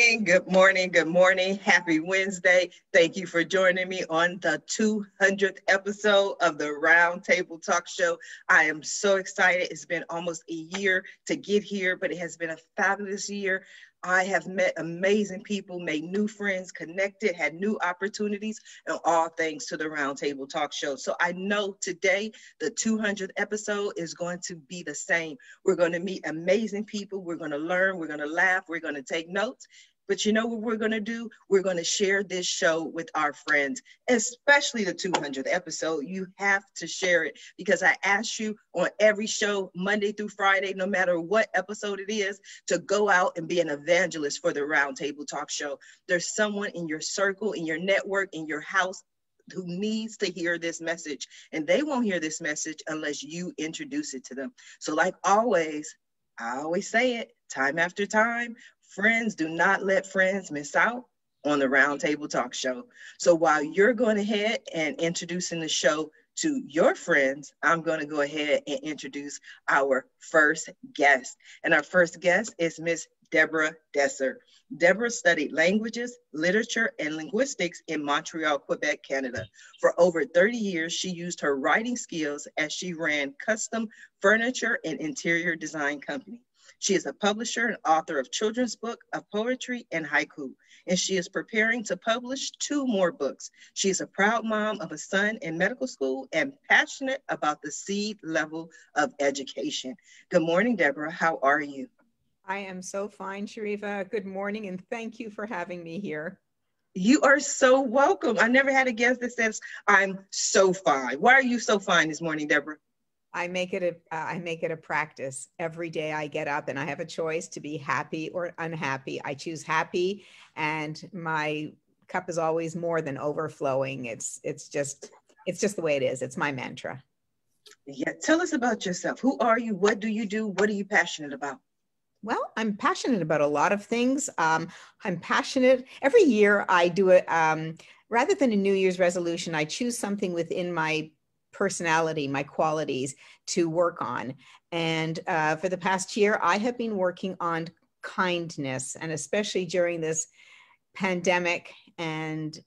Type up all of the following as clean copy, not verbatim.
morning, good morning, good morning. Happy Wednesday. Thank you for joining me on the 200th episode of the Round Table Talk Show. I am so excited. It's been almost a year to get here, but it has been a fabulous year. I have met amazing people, made new friends, connected, had new opportunities, and all thanks to the Round Table Talk Show. So I know today, the 200th episode is going to be the same. We're going to meet amazing people. We're going to learn. We're going to laugh. We're going to take notes. But you know what we're going to do? We're going to share this show with our friends, especially the 200th episode. You have to share it because I ask you on every show, Monday through Friday, no matter what episode it is, to go out and be an evangelist for the Round Table Talk Show. There's someone in your circle, in your network, in your house who needs to hear this message, and they won't hear this message unless you introduce it to them. So like always, I always say it time after time, friends do not let friends miss out on the Round Table Talk Show. So while you're going ahead and introducing the show to your friends, I'm going to go ahead and introduce our first guest. And our first guest is Miss Deborah Desser. Deborah studied languages, literature, and linguistics in Montreal, Quebec, Canada. For over 30 years, she used her writing skills as she ran custom furniture and interior design company. She is a publisher and author of children's book of poetry and haiku, and she is preparing to publish 2 more books. She is a proud mom of a son in medical school and passionate about the seed level of education. Good morning, Deborah. How are you? I am so fine, Sharifa. Good morning, and thank you for having me here. You are so welcome. I never had a guest that says, I'm so fine. Why are you so fine this morning, Deborah? I make it a practice. Every day I get up and I have a choice to be happy or unhappy. I choose happy, and my cup is always more than overflowing. It's just the way it is. It's my mantra. Yeah, tell us about yourself. Who are you? What do you do? What are you passionate about? Well, I'm passionate about a lot of things. I'm passionate. Every year I do it. Rather than a New Year's resolution, I choose something within my personality, my qualities to work on. And for the past year, I have been working on kindness, and especially during this pandemic and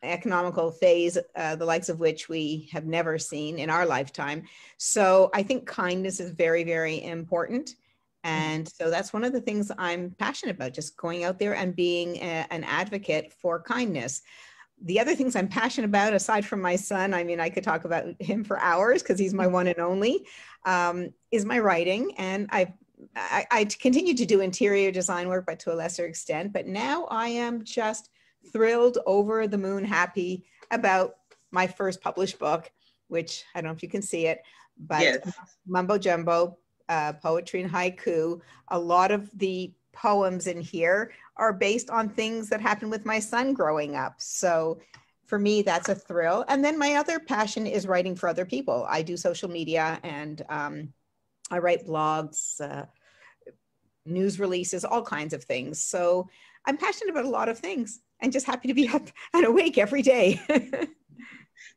economical phase, the likes of which we have never seen in our lifetime. So I think kindness is very, very important. And so that's one of the things I'm passionate about, just going out there and being an advocate for kindness. The other things I'm passionate about, aside from my son, I mean, I could talk about him for hours because he's my one and only, is my writing. And I continue to do interior design work, but to a lesser extent. But now I am just thrilled, over the moon, happy about my first published book, which I don't know if you can see it, but yes. Mumbo Jumbo, poetry and haiku. A lot of the poems in here are based on things that happened with my son growing up. So for me, that's a thrill. And then my other passion is writing for other people. I do social media, and I write blogs, news releases, all kinds of things. So I'm passionate about a lot of things and just happy to be up and awake every day.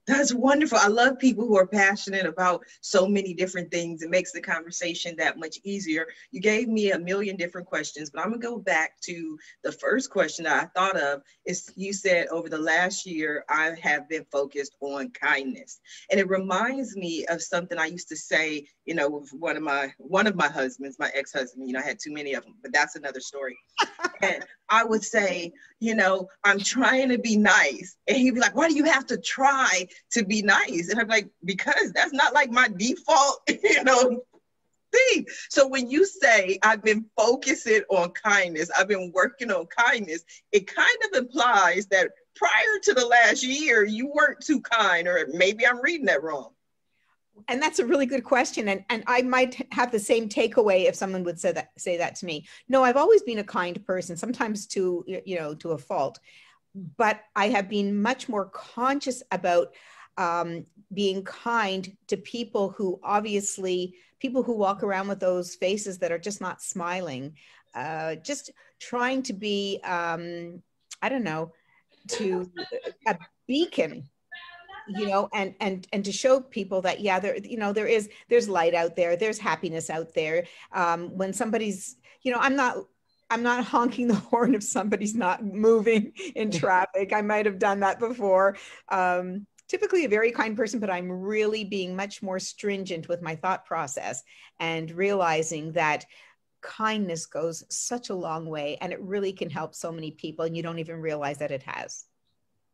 That's wonderful. I love people who are passionate about so many different things. It makes the conversation that much easier. You gave me a million different questions, but I'm going to go back to the first question that I thought of. Is you said over the last year, I have been focused on kindness. And it reminds me of something I used to say, you know, with one of my husbands, my ex-husband. You know, I had too many of them, but that's another story. And I would say, you know, I'm trying to be nice. And he'd be like, why do you have to try to be nice? And I'm like, because that's not like my default, you know, thing. So when you say I've been focusing on kindness, I've been working on kindness, it kind of implies that prior to the last year, you weren't too kind, or maybe I'm reading that wrong. And that's a really good question. And I might have the same takeaway if someone would say that to me. No, I've always been a kind person, sometimes to a fault, but I have been much more conscious about being kind to people who walk around with those faces that are just not smiling, just trying to be, to a beacon, and to show people that, yeah, there's light out there, there's happiness out there. When somebody's, I'm I'm not honking the horn if somebody's not moving in traffic. I might have done that before. Typically a very kind person, but I'm really being much more stringent with my thought process and realizing that kindness goes such a long way and it really can help so many people and you don't even realize that it has.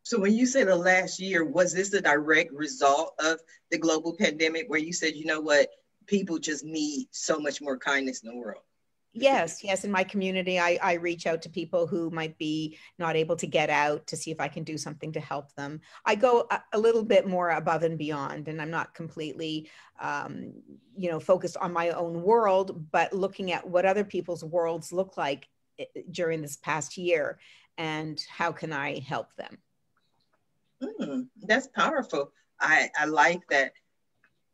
So when you say the last year, was this a direct result of the global pandemic where you said, you know what, people just need so much more kindness in the world? Yes, yes. In my community, I reach out to people who might be not able to get out to see if I can do something to help them. I go a little bit more above and beyond, and I'm not completely, focused on my own world, but looking at what other people's worlds look like during this past year and how can I help them. That's powerful. I like that.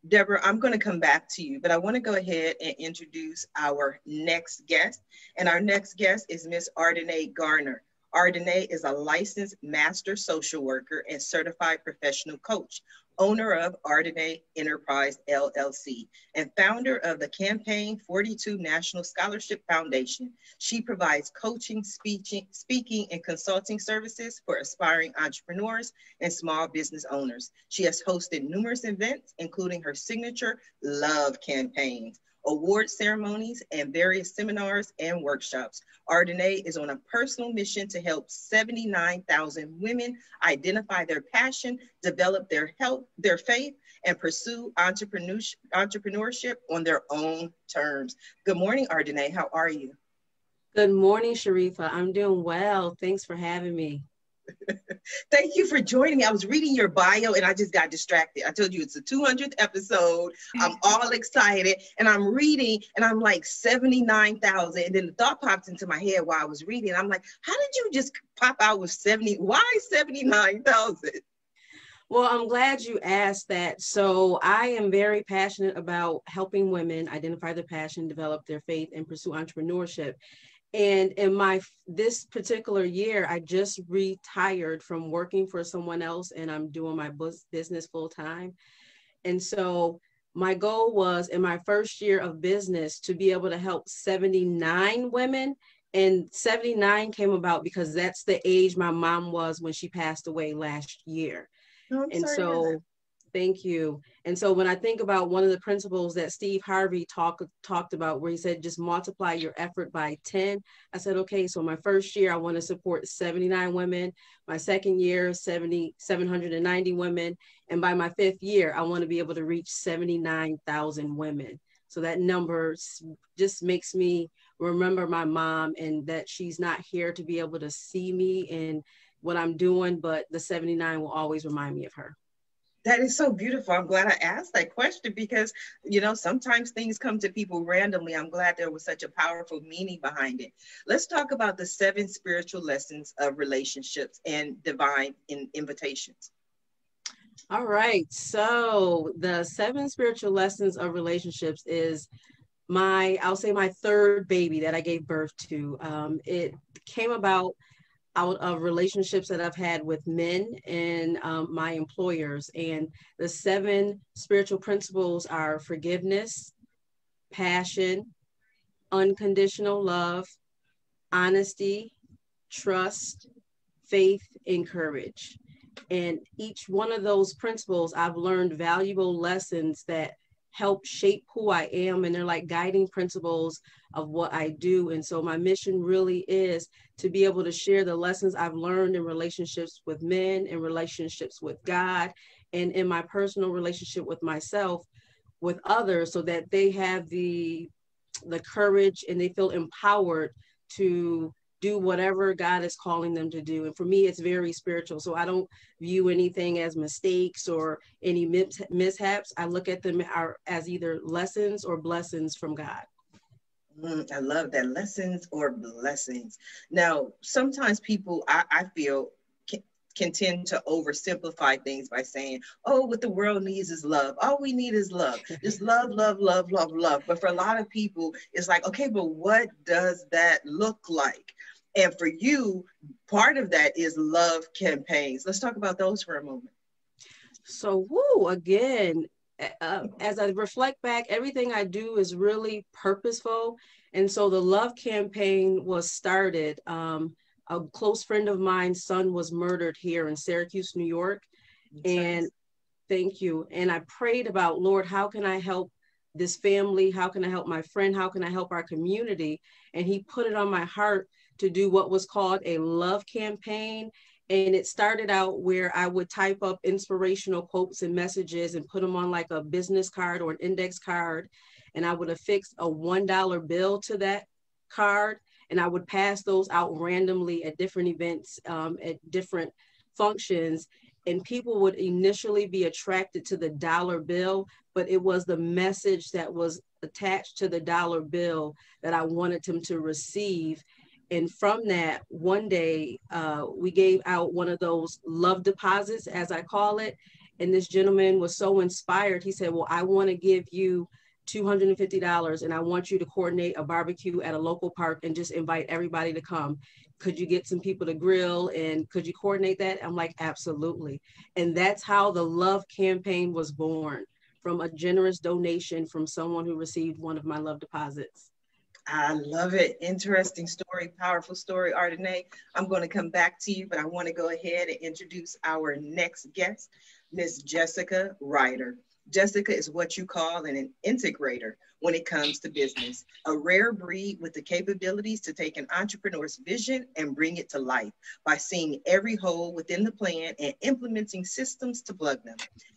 Deborah, I'm going to come back to you, but I want to go ahead and introduce our next guest. And our next guest is Miss ArDenay Garner. ArDenay is a licensed master social worker and certified professional coach, owner of ArDenay Enterprise LLC, and founder of the Campaign 42 National Scholarship Foundation. She provides coaching, speaking, and consulting services for aspiring entrepreneurs and small business owners. She has hosted numerous events, including her signature Love campaigns, award ceremonies, and various seminars and workshops. ArDenay is on a personal mission to help 79,000 women identify their passion, develop their health, their faith, and pursue entrepreneurship on their own terms. Good morning, ArDenay. How are you? Good morning, Sharifa. I'm doing well. Thanks for having me. Thank you for joining me. I was reading your bio and I just got distracted. I told you it's the 200th episode. I'm all excited and I'm reading and I'm like 79,000. And then the thought popped into my head while I was reading. I'm like, how did you just pop out with 70? Why 79,000? Well, I'm glad you asked that. So I am very passionate about helping women identify their passion, develop their faith, and pursue entrepreneurship. And in this particular year, I just retired from working for someone else and I'm doing my business full time. And so my goal was in my first year of business to be able to help 79 women. And 79 came about because that's the age my mom was when she passed away last year. Oh, and so thank you. And so when I think about one of the principles that Steve Harvey talked about, where he said, just multiply your effort by 10. I said, okay, so my first year, I want to support 79 women. My second year, 790 women. And by my fifth year, I want to be able to reach 79,000 women. So that number just makes me remember my mom and that she's not here to be able to see me and what I'm doing, but the 79 will always remind me of her. That is so beautiful. I'm glad I asked that question because, sometimes things come to people randomly. I'm glad there was such a powerful meaning behind it. Let's talk about the 7 spiritual lessons of relationships and divine invitations. All right. So the 7 spiritual lessons of relationships is I'll say my third baby that I gave birth to. It came about out of relationships that I've had with men and my employers. And the 7 spiritual principles are forgiveness, passion, unconditional love, honesty, trust, faith, and courage. And each one of those principles, I've learned valuable lessons that help shape who I am. And they're like guiding principles of what I do. And so my mission really is to be able to share the lessons I've learned in relationships with men, in relationships with God, and in my personal relationship with myself, with others, so that they have the courage and they feel empowered to do whatever God is calling them to do. And for me, it's very spiritual. So I don't view anything as mistakes or any mishaps. I look at them as either lessons or blessings from God. I love that. Lessons or blessings. Now, sometimes people, I feel, can tend to oversimplify things by saying, oh, what the world needs is love. All we need is love. Just love, love, love, love, love. But for a lot of people, it's like, okay, but what does that look like? And for you, part of that is love campaigns. Let's talk about those for a moment. So, again, as I reflect back, everything I do is really purposeful. And so the love campaign was started. A close friend of mine's son was murdered here in Syracuse, New York. And thank you. And I prayed about, Lord, how can I help this family? How can I help my friend? How can I help our community? And he put it on my heart to do what was called a love campaign. And it started out where I would type up inspirational quotes and messages and put them on like a business card or an index card. And I would affix a $1 bill to that card. And I would pass those out randomly at different events, at different functions. And people would initially be attracted to the dollar bill, but it was the message that was attached to the dollar bill that I wanted them to receive. And from that, one day, we gave out one of those love deposits, as I call it. And this gentleman was so inspired. He said, well, I want to give you $250 and I want you to coordinate a barbecue at a local park and just invite everybody to come. Could you get some people to grill and could you coordinate that? I'm like, absolutely. And that's how the love campaign was born, from a generous donation from someone who received one of my love deposits. I love it. Interesting story, powerful story, ArDenay. I'm going to come back to you, but I want to go ahead and introduce our next guest, Miss Jessica Ryder. Jessica is what you call an integrator when it comes to business, a rare breed with the capabilities to take an entrepreneur's vision and bring it to life by seeing every hole within the plan and implementing systems to plug them.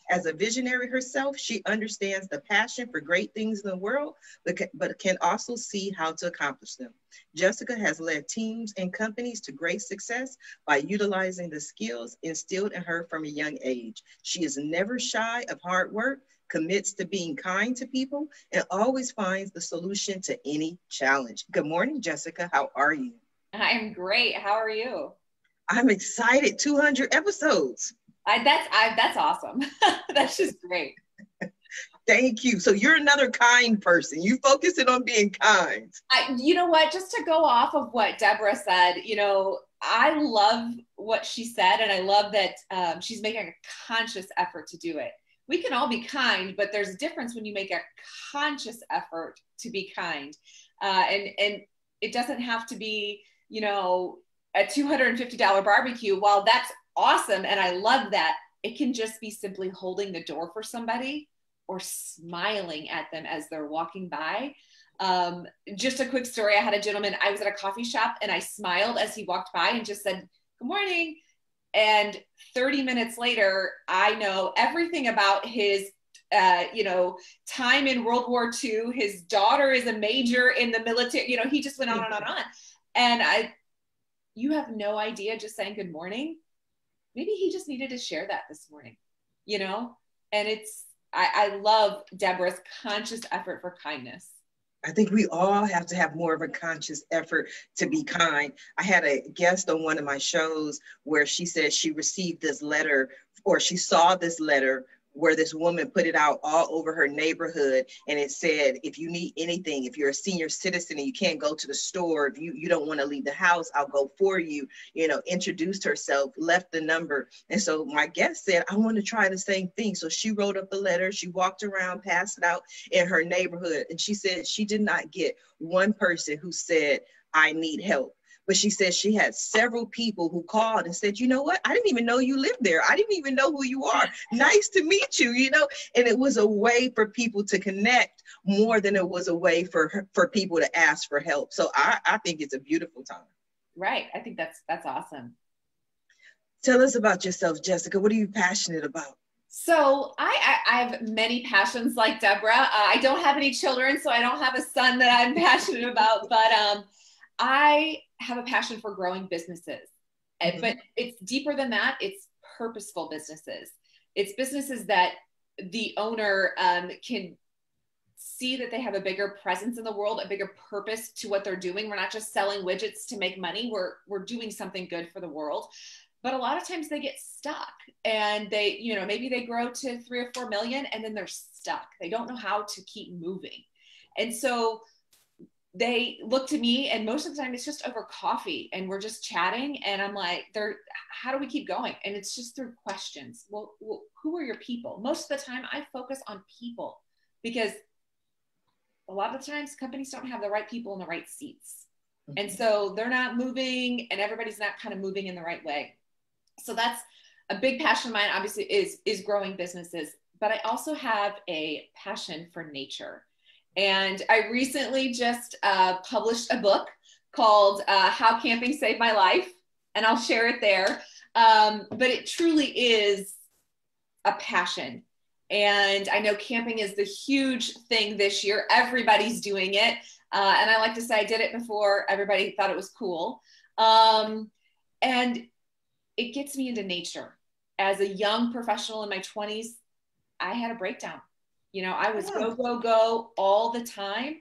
As a visionary herself, she understands the passion for great things in the world, but can also see how to accomplish them. Jessica has led teams and companies to great success by utilizing the skills instilled in her from a young age. She is never shy of hard work, commits to being kind to people, and always finds the solution to any challenge. Good morning, Jessica. How are you? I'm great. How are you? I'm excited. 200 episodes. That's awesome. That's just great. Thank you. So you're another kind person. You focus it on being kind. You know what? Just to go off of what Deborah said, I love what she said, and I love that she's making a conscious effort to do it. We can all be kind, but there's a difference when you make a conscious effort to be kind. And it doesn't have to be, a $250 barbecue. While that's awesome, and I love that, it can just be simply holding the door for somebody or smiling at them as they're walking by. Just a quick story. I had a gentleman, I was at a coffee shop and I smiled as he walked by and just said, good morning. And 30 minutes later, I know everything about his, time in World War II. His daughter is a major in the military. He just went on and on and on. And you have no idea, just saying good morning. Maybe he just needed to share that this morning, and I love Deborah's conscious effort for kindness. I think we all have to have more of a conscious effort to be kind. I had a guest on one of my shows where she said she received this letter, or she saw this letter where this woman put it out all over her neighborhood. And it said, if you need anything, if you're a senior citizen and you can't go to the store, if you don't want to leave the house, I'll go for you, introduced herself, left the number. And so my guest said, I want to try the same thing. So she wrote up the letter, she walked around, passed it out in her neighborhood. And she said she did not get one person who said, I need help. But she said she had several people who called and said, you know what? I didn't even know you lived there. I didn't even know who you are. Nice to meet you, And it was a way for people to connect more than it was a way for people to ask for help. So I think it's a beautiful time. Right. I think that's awesome. Tell us about yourself, Jessica. What are you passionate about? So I have many passions like Deborah. I don't have any children, so I don't have a son that I'm passionate about, but I have a passion for growing businesses, but it's deeper than that. It's purposeful businesses. It's businesses that the owner can see that they have a bigger presence in the world, a bigger purpose to what they're doing. We're not just selling widgets to make money. We're doing something good for the world. But a lot of times they get stuck and they, maybe they grow to 3 or 4 million and then they're stuck. They don't know how to keep moving. And so they look to me, and most of the time it's just over coffee and we're just chatting. And I'm like, how do we keep going? And it's just through questions. Well, who are your people? Most of the time I focus on people, because a lot of the times companies don't have the right people in the right seats. And so they're not moving, and everybody's not kind of moving in the right way. So that's a big passion of mine, obviously, is growing businesses. But I also have a passion for nature. And I recently just published a book called How Camping Saved My Life, and I'll share it there. But it truly is a passion. And I know camping is the huge thing this year. Everybody's doing it. And I like to say I did it before everybody thought it was cool. And it gets me into nature. As a young professional in my 20s, I had a breakdown. You know, I was go, go, go all the time,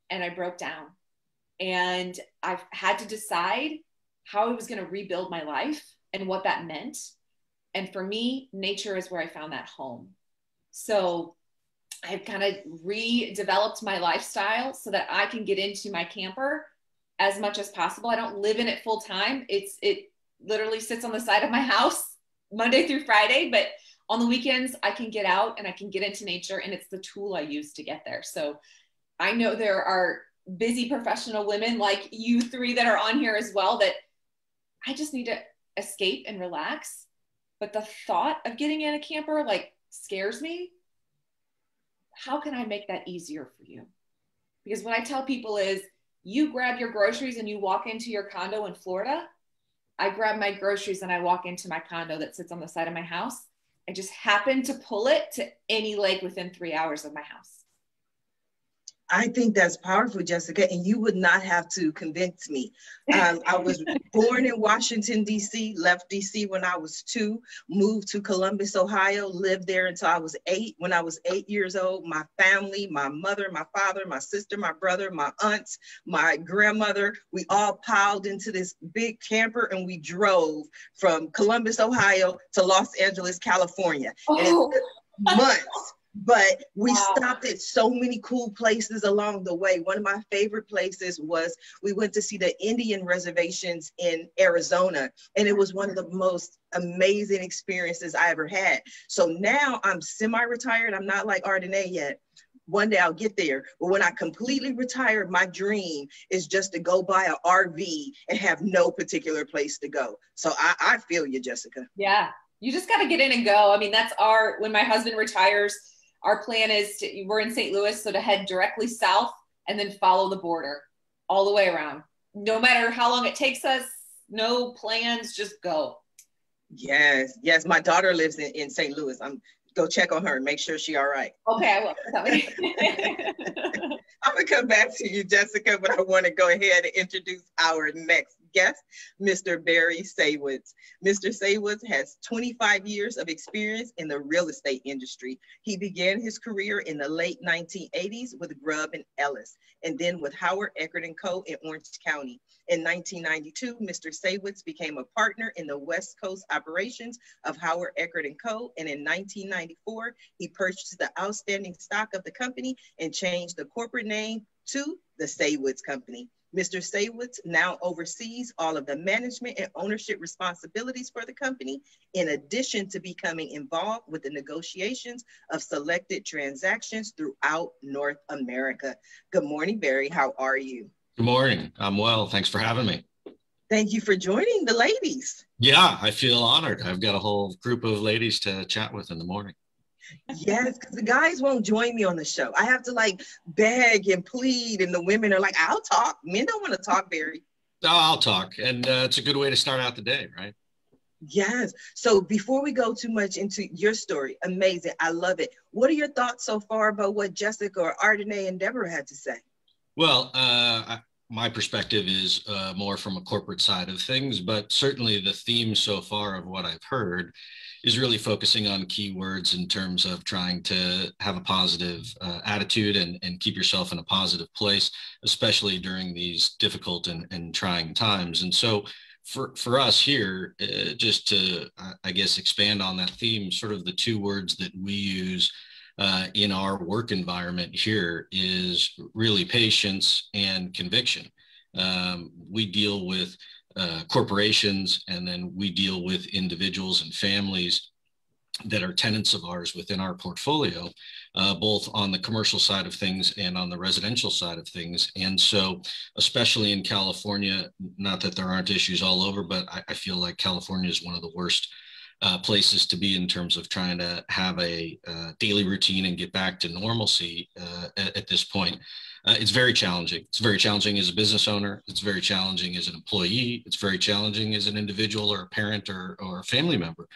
and I broke down. And I've had to decide how I was going to rebuild my life and what that meant. And for me, nature is where I found that home. So I've kind of redeveloped my lifestyle so that I can get into my camper as much as possible. I don't live in it full time. It literally sits on the side of my house Monday through Friday, but on the weekends I can get out and I can get into nature, and it's the tool I use to get there. So I know there are busy professional women like you three that are on here as well, that I just need to escape and relax. But the thought of getting in a camper like scares me. How can I make that easier for you? Because what I tell people is, you grab your groceries and you walk into your condo in Florida. I grab my groceries and I walk into my condo that sits on the side of my house. I just happen to pull it to any lake within 3 hours of my house. I think that's powerful, Jessica, and you would not have to convince me. I was born in Washington, D.C., left D.C. when I was 2, moved to Columbus, Ohio, lived there until I was 8. When I was 8 years old, my family, my mother, my father, my sister, my brother, my aunts, my grandmother, we all piled into this big camper, and we drove from Columbus, Ohio to Los Angeles, California. And it took months. But we stopped at so many cool places along the way. One of my favorite places was, we went to see the Indian reservations in Arizona, and it was one of the most amazing experiences I ever had. So now I'm semi-retired. I'm not like ArDenay yet. One day I'll get there. But when I completely retire, my dream is just to go buy an RV and have no particular place to go. So I feel you, Jessica. Yeah, you just got to get in and go. I mean, that's when my husband retires, our plan is we're in St. Louis, so to head directly south and then follow the border all the way around. No matter how long it takes us, no plans, just go. Yes, yes. My daughter lives in St. Louis. Go check on her and make sure she's all right. Okay, I will. I'm gonna come back to you, Jessica, but I want to go ahead and introduce our next guest, Mr. Barry Saywoods. Mr. Saywoods has 25 years of experience in the real estate industry. He began his career in the late 1980s with Grubb and Ellis, and then with Howard Eckert & Co. in Orange County. In 1992, Mr. Saywoods became a partner in the West Coast operations of Howard Eckert & Co. And in 1994, he purchased the outstanding stock of the company and changed the corporate name to the Saywoods Company. Mr. Saywoods now oversees all of the management and ownership responsibilities for the company, in addition to becoming involved with the negotiations of selected transactions throughout North America. Good morning, Barry. How are you? Good morning. I'm well. Thanks for having me. Thank you for joining the ladies. Yeah, I feel honored. I've got a whole group of ladies to chat with in the morning. Yes, because the guys won't join me on the show. I have to like beg and plead, and the women are like, I'll talk. Men don't want to talk, Barry. No, I'll talk. And it's a good way to start out the day, right? Yes. So before we go too much into your story, amazing. I love it. What are your thoughts so far about what Jessica or ArDenay and Deborah had to say? Well, my perspective is more from a corporate side of things, but certainly the theme so far of what I've heard is really focusing on keywords in terms of trying to have a positive attitude and keep yourself in a positive place, especially during these difficult and trying times. And so for us here, just to, I guess, expand on that theme, sort of the two words that we use in our work environment here is really patience and conviction. We deal with corporations, and then we deal with individuals and families that are tenants of ours within our portfolio, both on the commercial side of things and on the residential side of things. And so, especially in California, not that there aren't issues all over, but I feel like California is one of the worst places to be in terms of trying to have a daily routine and get back to normalcy at this point. It's very challenging. It's very challenging as a business owner. It's very challenging as an employee. It's very challenging as an individual or a parent or a family member.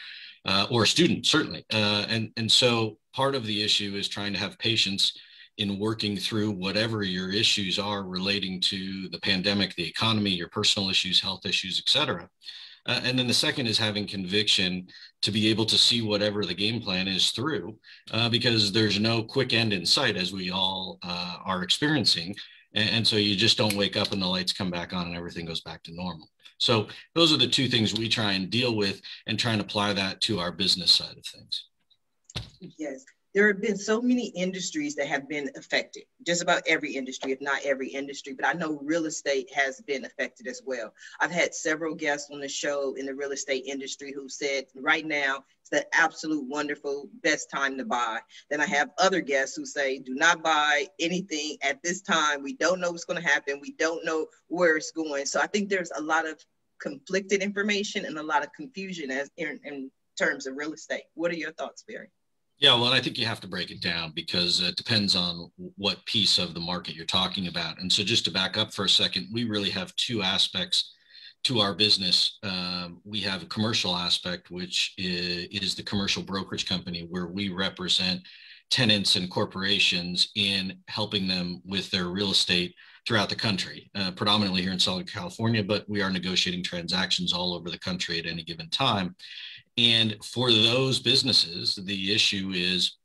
Or a student, certainly. And so part of the issue is trying to have patience in working through whatever your issues are relating to the pandemic, the economy, your personal issues, health issues, et cetera. And then the second is having conviction to be able to see whatever the game plan is through, because there's no quick end in sight, as we all are experiencing. And so you just don't wake up and the lights come back on and everything goes back to normal. So those are the two things we try and deal with, and try and apply that to our business side of things. Yes, there have been so many industries that have been affected, just about every industry, if not every industry, but I know real estate has been affected as well. I've had several guests on the show in the real estate industry who said right now it's the absolute wonderful best time to buy. Then I have other guests who say, do not buy anything at this time. We don't know what's going to happen. We don't know where it's going. So I think there's a lot of conflicted information and a lot of confusion as in terms of real estate. What are your thoughts, Barry? Yeah, well, I think you have to break it down because it depends on what piece of the market you're talking about. And so just to back up for a second, we really have two aspects to our business. We have a commercial aspect, which is the commercial brokerage company, where we represent tenants and corporations in helping them with their real estate throughout the country, predominantly here in Southern California, but we are negotiating transactions all over the country at any given time. And for those businesses, the issue is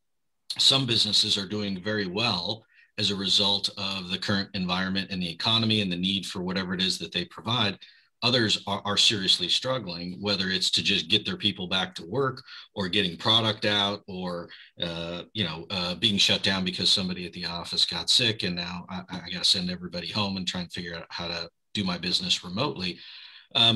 some businesses are doing very well as a result of the current environment and the economy and the need for whatever it is that they provide. Others are seriously struggling, whether it's to just get their people back to work or getting product out or, being shut down because somebody at the office got sick and now I got to send everybody home and try and figure out how to do my business remotely.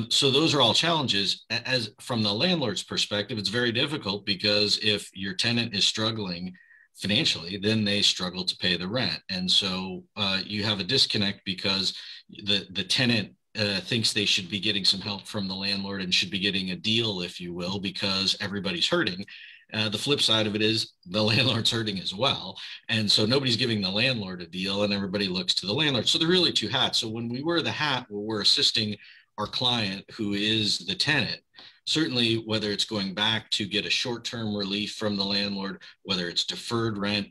So those are all challenges. As from the landlord's perspective, it's very difficult because if your tenant is struggling financially, then they struggle to pay the rent. And so you have a disconnect because the tenant thinks they should be getting some help from the landlord and should be getting a deal, if you will, because everybody's hurting. The flip side of it is the landlord's hurting as well. And so nobody's giving the landlord a deal and everybody looks to the landlord. So they're really two hats. So when we wear the hat where we're assisting our client who is the tenant, certainly whether it's going back to get a short-term relief from the landlord, whether it's deferred rent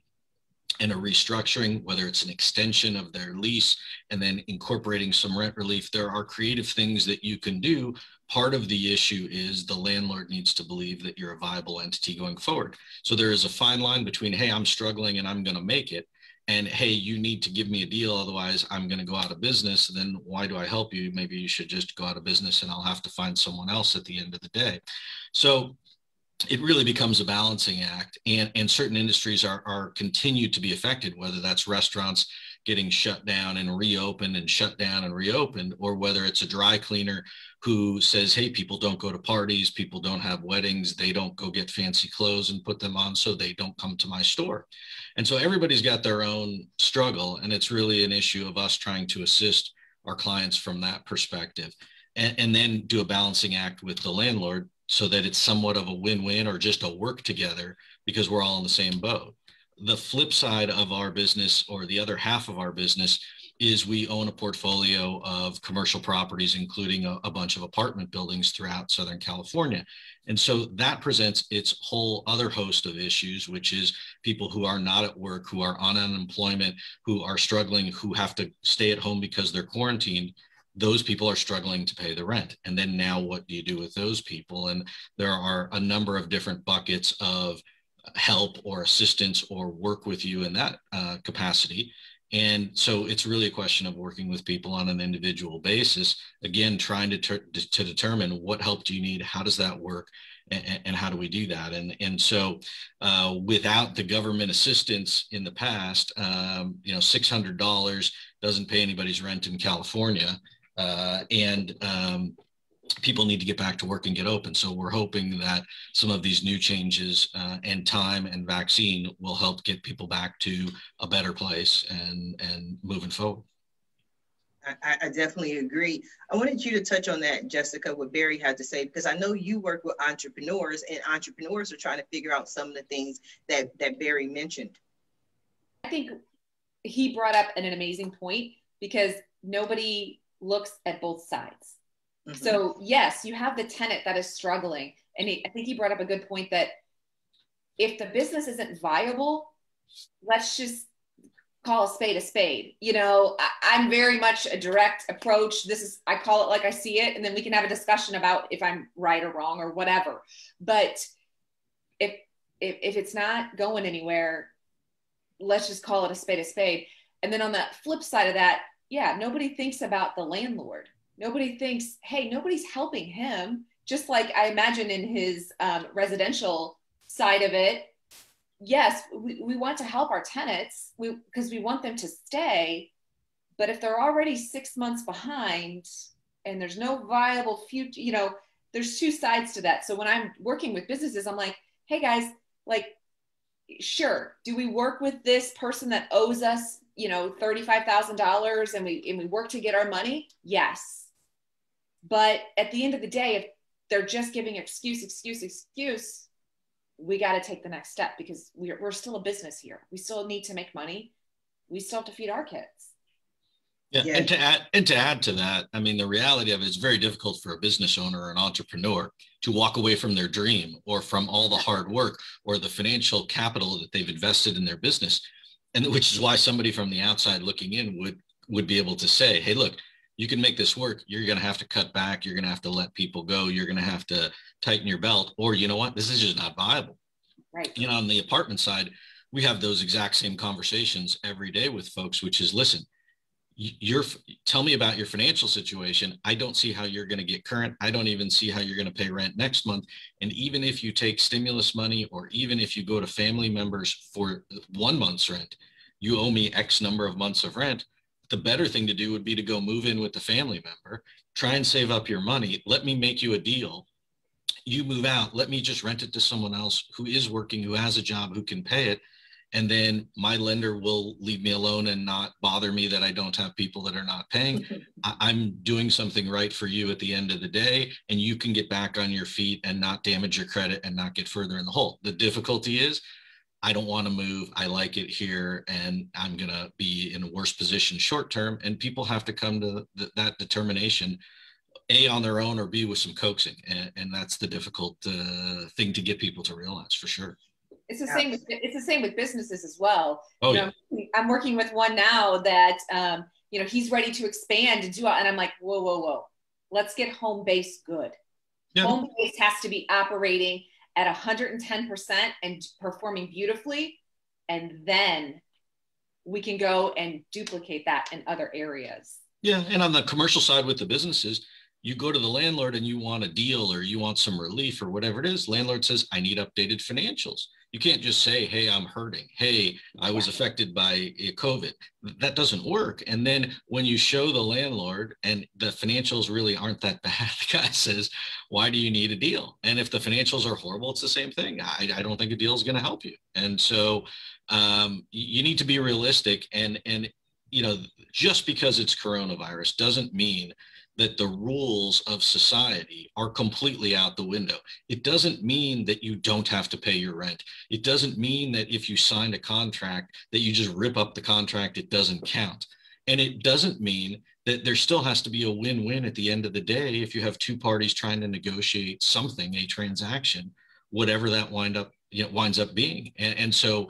and a restructuring, whether it's an extension of their lease and then incorporating some rent relief, there are creative things that you can do. Part of the issue is the landlord needs to believe that you're a viable entity going forward. So there is a fine line between, hey, I'm struggling and I'm going to make it, and hey, you need to give me a deal, otherwise I'm going to go out of business. Then why do I help you? Maybe you should just go out of business and I'll have to find someone else at the end of the day. So it really becomes a balancing act, and certain industries are continued to be affected, whether that's restaurants getting shut down and reopened and shut down and reopened, or whether it's a dry cleaner who says, hey, people don't go to parties, people don't have weddings, they don't go get fancy clothes and put them on, so they don't come to my store. And so everybody's got their own struggle, and it's really an issue of us trying to assist our clients from that perspective, and then do a balancing act with the landlord so that it's somewhat of a win-win or just a work together because we're all in the same boat. The flip side of our business, or the other half of our business, is we own a portfolio of commercial properties, including a bunch of apartment buildings throughout Southern California. And so that presents its whole other host of issues, which is people who are not at work, who are on unemployment, who are struggling, who have to stay at home because they're quarantined. Those people are struggling to pay the rent. And then now what do you do with those people? And there are a number of different buckets of help or assistance or work with you in that capacity. And so it's really a question of working with people on an individual basis, again, trying to determine what help do you need, how does that work, and how do we do that? And so without the government assistance in the past, $600 doesn't pay anybody's rent in California. People need to get back to work and get open. So we're hoping that some of these new changes and time and vaccine will help get people back to a better place and moving forward. I definitely agree. I wanted you to touch on that, Jessica, what Barry had to say, because I know you work with entrepreneurs, and entrepreneurs are trying to figure out some of the things that Barry mentioned. I think he brought up an amazing point, because nobody looks at both sides. Mm-hmm. So yes, you have the tenant that is struggling. And I think he brought up a good point that if the business isn't viable, let's just call a spade a spade. I'm very much a direct approach. I call it like I see it. And then we can have a discussion about if I'm right or wrong or whatever. But if it's not going anywhere, let's just call it a spade a spade. And then on the flip side of that, yeah, nobody thinks about the landlord. Nobody thinks, hey, nobody's helping him. Just like I imagine in his residential side of it, yes, we want to help our tenants because we want them to stay. But if they're already 6 months behind and there's no viable future, there's two sides to that. So when I'm working with businesses, I'm like, hey guys, sure, do we work with this person that owes us, $35,000 and we work to get our money? Yes. But at the end of the day, if they're just giving excuse, we got to take the next step, because we're still a business here. We still need to make money. We still have to feed our kids. Yeah. And to add to that, I mean, the reality of it is very difficult for a business owner or an entrepreneur to walk away from their dream or from all the hard work or the financial capital that they've invested in their business. And which is why somebody from the outside looking in would be able to say, hey, look, you can make this work. You're going to have to cut back. You're going to have to let people go. You're going to have to tighten your belt, or you know what, this is just not viable. Right. On the apartment side, we have those exact same conversations every day with folks, which is, listen, tell me about your financial situation. I don't see how you're going to get current. I don't even see how you're going to pay rent next month. And even if you take stimulus money, or even if you go to family members for 1 month's rent, you owe me X number of months of rent. The better thing to do would be to go move in with the family member, try and save up your money. Let me make you a deal. You move out. Let me just rent it to someone else who is working, who has a job, who can pay it. And then my lender will leave me alone and not bother me that I don't have people that are not paying. I'm doing something right for you at the end of the day, and you can get back on your feet and not damage your credit and not get further in the hole. The difficulty is, I don't want to move. I like it here, and I'm going to be in a worse position short term. And people have to come to that determination, A, on their own, or B, with some coaxing. And that's the difficult thing to get people to realize, for sure. It's the same with businesses as well. Oh, yeah. I'm working with one now that, he's ready to expand and and I'm like, whoa. Let's get home base good. Yeah. Home base has to be operating at 110% and performing beautifully. And then we can go and duplicate that in other areas. Yeah. And on the commercial side with the businesses, you go to the landlord and you want a deal, or you want some relief, or whatever it is. Landlord says, I need updated financials. You can't just say, hey, I'm hurting. Hey, I was affected by COVID. That doesn't work. And then when you show the landlord and the financials really aren't that bad, the guy says, why do you need a deal? And if the financials are horrible, it's the same thing. I don't think a deal is going to help you. And so you need to be realistic. And just because it's coronavirus doesn't mean that the rules of society are completely out the window. It doesn't mean that you don't have to pay your rent. It doesn't mean that if you signed a contract that you just rip up the contract, it doesn't count. And it doesn't mean that there still has to be a win-win at the end of the day if you have two parties trying to negotiate something, a transaction, whatever that winds up being. And so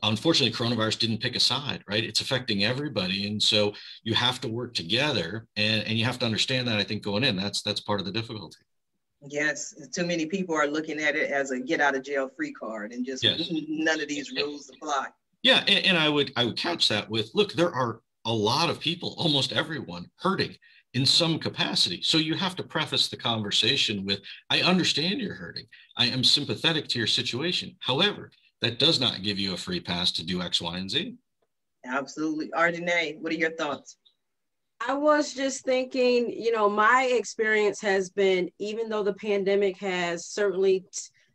unfortunately, coronavirus didn't pick a side, right? It's affecting everybody. And so you have to work together, and you have to understand that, I think, going in, that's part of the difficulty. Yes. Too many people are looking at it as a get out of jail free card, and just none of these rules apply. Yeah, and I would couch that with, look, there are a lot of people, almost everyone, hurting in some capacity. So you have to preface the conversation with, I understand you're hurting. I am sympathetic to your situation. However, that does not give you a free pass to do X, Y, and Z. Absolutely. ArDenay, what are your thoughts? I was just thinking, you know, my experience has been, even though the pandemic has certainly,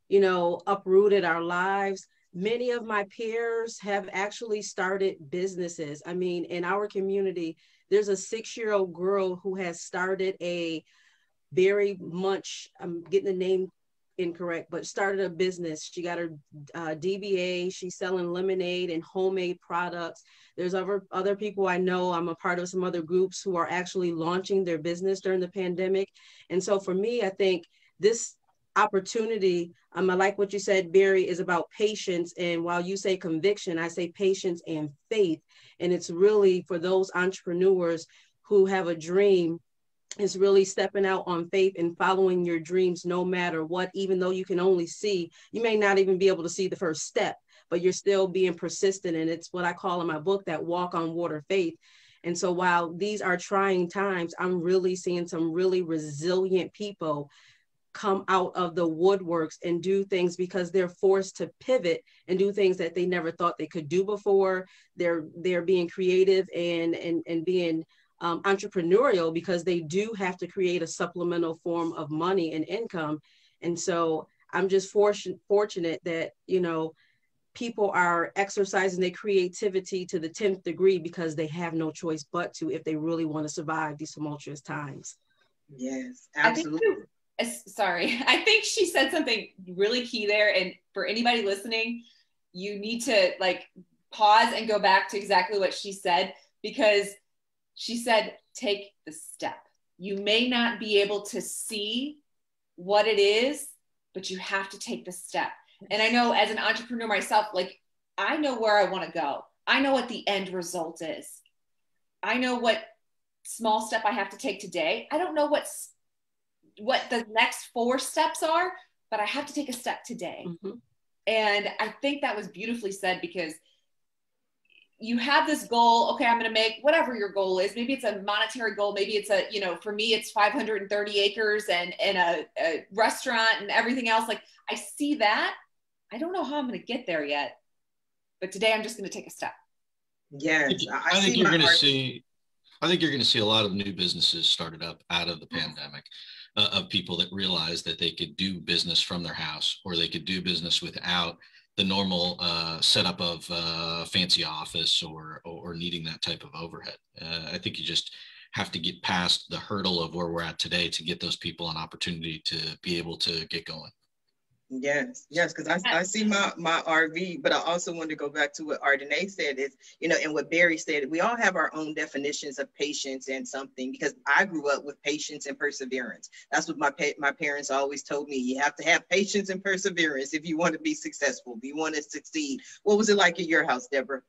you know, uprooted our lives, many of my peers have actually started businesses. I mean, in our community, there's a 6-year-old girl who has started a very much, I'm getting the name incorrect, but started a business. She got her DBA. She's selling lemonade and homemade products. There's other people I know. I'm a part of some other groups who are actually launching their business during the pandemic. And so for me, I think this opportunity, I like what you said, Barry, is about patience. And while you say conviction, I say patience and faith. And it's really for those entrepreneurs who have a dream, is really stepping out on faith and following your dreams no matter what. Even though you can only see, you may not even be able to see the first step, but you're still being persistent. And it's what I call in my book that walk on water faith. And so while these are trying times, I'm really seeing some really resilient people come out of the woodworks and do things because they're forced to pivot and do things that they never thought they could do before. They're being creative and being entrepreneurial because they do have to create a supplemental form of money and income. And so I'm just fortunate that, you know, people are exercising their creativity to the 10th degree because they have no choice but to, if they really want to survive these tumultuous times. Yes, absolutely. I think she said something really key there. And for anybody listening, you need to like pause and go back to exactly what she said, because she said, take the step. You may not be able to see what it is, but you have to take the step. And I know as an entrepreneur myself, like I know where I want to go. I know what the end result is. I know what small step I have to take today. I don't know what the next 4 steps are, but I have to take a step today. Mm-hmm. And I think that was beautifully said, because you have this goal. Okay, I'm going to make whatever your goal is. Maybe it's a monetary goal. Maybe it's a, you know, for me, it's 530 acres and a restaurant and everything else. Like I see that. I don't know how I'm going to get there yet, but today I'm just going to take a step. Yes. I think you're going to see a lot of new businesses started up out of the pandemic, of people that realized that they could do business from their house, or they could do business without the normal setup of a fancy office or needing that type of overhead. I think you just have to get past the hurdle of where we're at today to get those people an opportunity to be able to get going. Yes, because I see my RV, but I also want to go back to what ArDenay said is, you know, and what Barry said, we all have our own definitions of patience and something, because I grew up with patience and perseverance. That's what my parents always told me. You have to have patience and perseverance if you want to be successful, if you want to succeed. What was it like at your house, Deborah?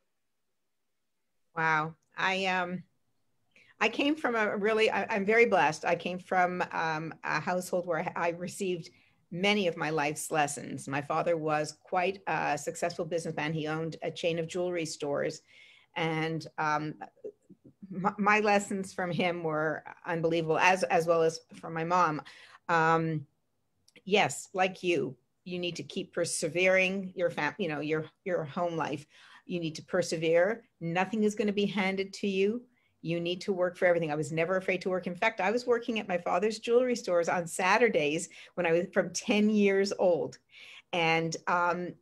Wow. I came from I'm very blessed. I came from a household where I received many of my life's lessons. My father was quite a successful businessman. He owned a chain of jewelry stores. And my lessons from him were unbelievable, as well as from my mom. Yes, like you need to keep persevering your home life. You need to persevere. Nothing is going to be handed to you. You need to work for everything. I was never afraid to work. In fact, I was working at my father's jewelry stores on Saturdays when I was from 10 years old. And I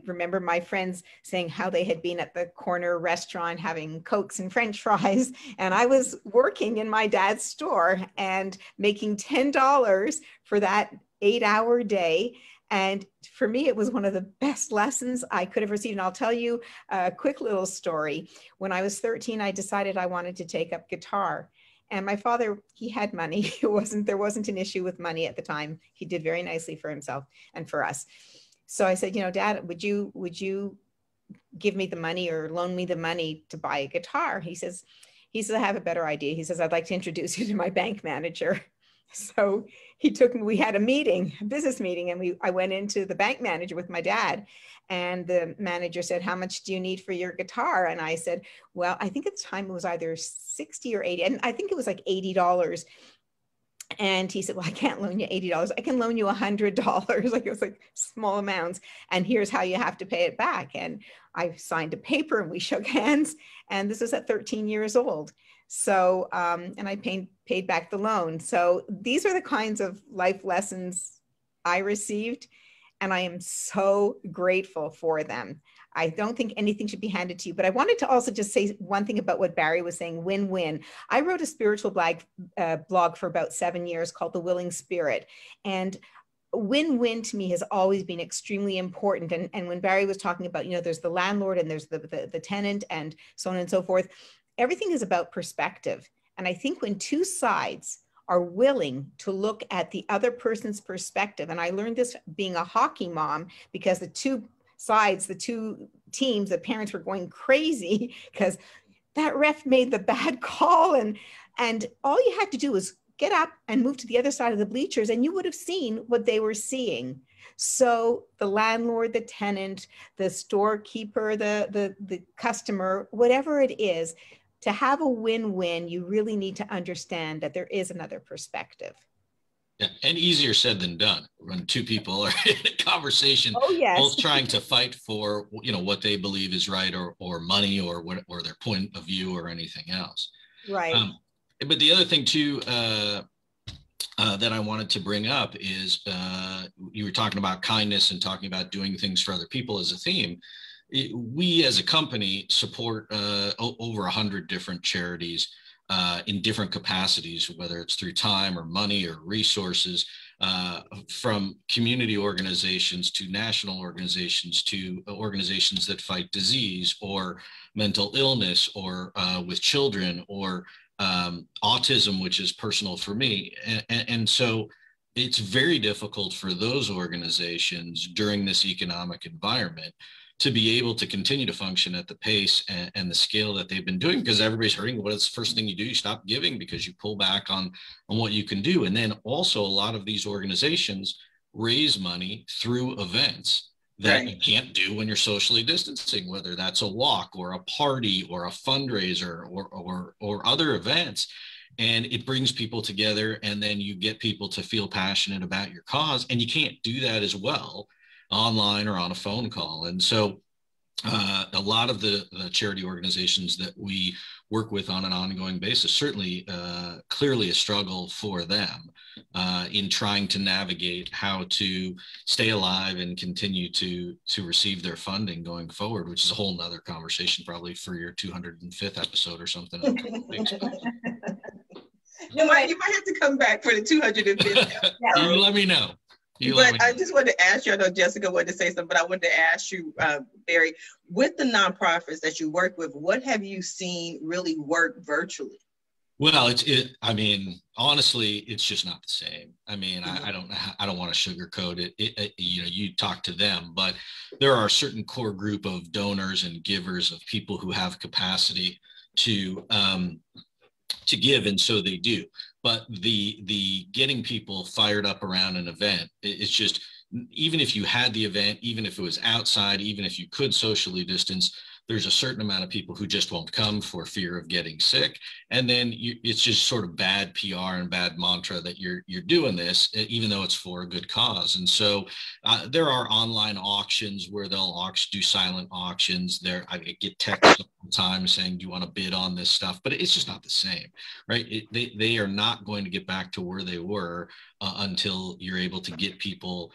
remember my friends saying how they had been at the corner restaurant having Cokes and French fries. And I was working in my dad's store and making $10 for that 8-hour day. And for me, it was one of the best lessons I could have received. And I'll tell you a quick little story. When I was 13, I decided I wanted to take up guitar. And my father, he had money. There wasn't an issue with money at the time. He did very nicely for himself and for us. So I said, Dad, would you give me the money or loan me the money to buy a guitar? He says, I have a better idea. He says, I'd like to introduce you to my bank manager. So he took me, we had a meeting, a business meeting, and I went into the bank manager with my dad, and the manager said, "How much do you need for your guitar?" And I said, "Well, I think at the time it was either 60 or 80, and I think it was like $80. And he said, "Well, I can't loan you $80. I can loan you $100." Like, it was like small amounts. "And here's how you have to pay it back." And I signed a paper and we shook hands. And this was at 13 years old. So, and I paid back the loan. So these are the kinds of life lessons I received. And I am so grateful for them. I don't think anything should be handed to you, but I wanted to also just say one thing about what Barry was saying, win-win. I wrote a spiritual blog for about 7 years called The Willing Spirit. And win-win to me has always been extremely important. And when Barry was talking about, there's the landlord and there's the tenant and so on and so forth, everything is about perspective. And I think when two sides are willing to look at the other person's perspective, and I learned this being a hockey mom, because the two sides, the two teams, the parents were going crazy because that ref made the bad call. And all you had to do was get up and move to the other side of the bleachers and you would have seen what they were seeing. So the landlord, the tenant, the storekeeper, the customer, whatever it is, to have a win-win, you really need to understand that there is another perspective. Yeah, and easier said than done when two people are in a conversation, yes. both trying to fight for what they believe is right, or money, or their point of view, or anything else. Right. But the other thing too that I wanted to bring up is you were talking about kindness and talking about doing things for other people as a theme. We as a company support over 100 different charities in different capacities, whether it's through time or money or resources, from community organizations to national organizations to organizations that fight disease or mental illness, or with children, or autism, which is personal for me. And so it's very difficult for those organizations during this economic environment to be able to continue to function at the pace and the scale that they've been doing, because everybody's hurting. What is the first thing you do? You stop giving because you pull back on what you can do. And then also a lot of these organizations raise money through events that you can't do when you're socially distancing, whether that's a walk or a party or a fundraiser or other events. And it brings people together, and then you get people to feel passionate about your cause. And you can't do that as well online or on a phone call. And so a lot of the charity organizations that we work with on an ongoing basis, certainly clearly a struggle for them in trying to navigate how to stay alive and continue to receive their funding going forward, which is a whole nother conversation probably for your 205th episode or something. You might have to come back for the 205th. You let me know. But I just wanted to ask you, I know Jessica wanted to say something, but I wanted to ask you, Barry, with the nonprofits that you work with, what have you seen really work virtually? Well, I mean, honestly, it's just not the same. I mean, I don't want to sugarcoat it. You talk to them, but there are a certain core group of donors and givers, of people who have capacity to give, and so they do. But the getting people fired up around an event, it's just, even if you had the event, even if it was outside, even if you could socially distance, there's a certain amount of people who just won't come for fear of getting sick. And then it's just sort of bad PR and bad mantra that you're doing this, even though it's for a good cause. And so there are online auctions where they'll do silent auctions. I get texts all the time saying, "Do you want to bid on this stuff?" But it's just not the same, right? They are not going to get back to where they were until you're able to get people,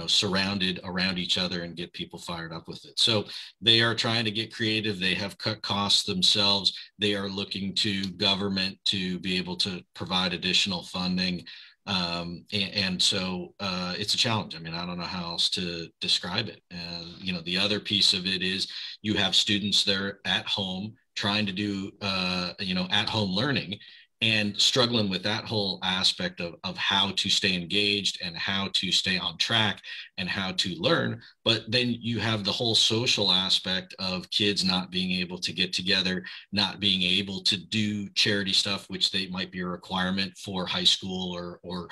surrounded around each other and get people fired up with it. So they are trying to get creative. They have cut costs themselves. They are looking to government to be able to provide additional funding. And so it's a challenge. I mean, I don't know how else to describe it. The other piece of it is you have students there at home trying to do, at home learning. and struggling with that whole aspect of how to stay engaged and how to stay on track and how to learn. But then you have the whole social aspect of kids not being able to get together, not being able to do charity stuff, which they might be a requirement for high school or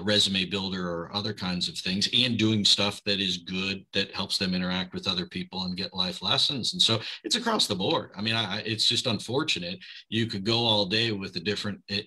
resume builder or other kinds of things, and doing stuff that is good, that helps them interact with other people and get life lessons. And so it's across the board. I mean, it's just unfortunate. You could go all day with the different